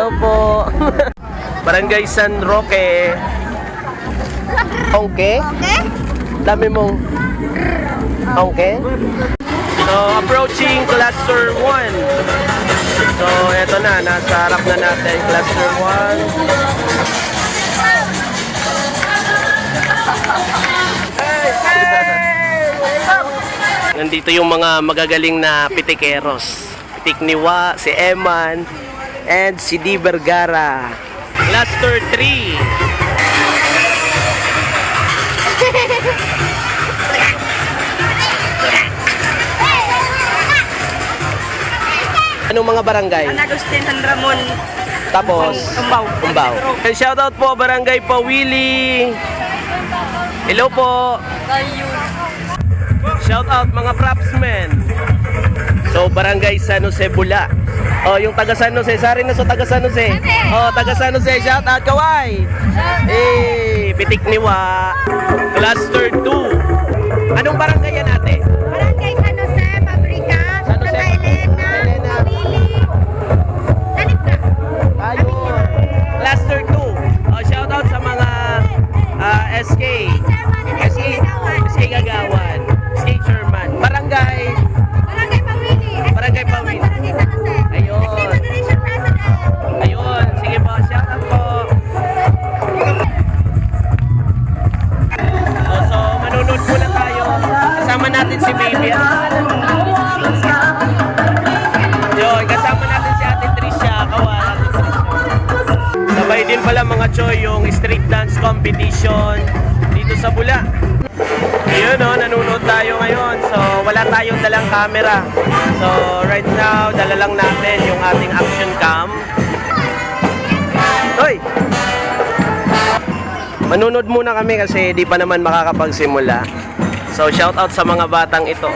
Hello po. Barangay San Roque. Ongke? Dami mong ongke? So, approaching Cluster 1. So, eto na. Nasa harap na natin. Cluster 1. Nandito yung mga magagaling na pitikeros. Pitik ni Wa, si Eman, and si Di Vergara. Cluster 3. Anong mga barangay? San Agustin, San Ramon. Tapos? Umbao. Umbao. And shoutout po, Barangay Pawili. Hello po. Shoutout mga propsmen. So, Barangay San Jose Bula. Oh, yung taga San Jose. Sari na so taga San Jose. Oh, taga San Jose. Shoutout, kaway. Eh, pitik ni Wa. Cluster 2. Anong barangay yan ate? Barangay San Jose, Pabrika, Santa Elena, Pawili, Talipka. Ayun. Cluster 2. Oh, shoutout sa mga SK. SK Gagawan. SK Chairman. Barangay Pawili. Barangay Pawili. Barangay San Jose. Ayun. SK Federation President. Ayun. Sige po. Shoutout po. So, manunod muna tayo. Kasama natin si Baby. Yun. Kasama natin si Ate Tricia. Kawan. Sabay din pala mga choy yung street dance competition dito sa Bula. Ayun o, nanonood tayo ngayon. So, wala tayong dalang camera. So, right now, dala lang natin yung ating action cam. Hoy! Manunod muna kami kasi di pa naman makakapagsimula. So, shout out sa mga batang ito.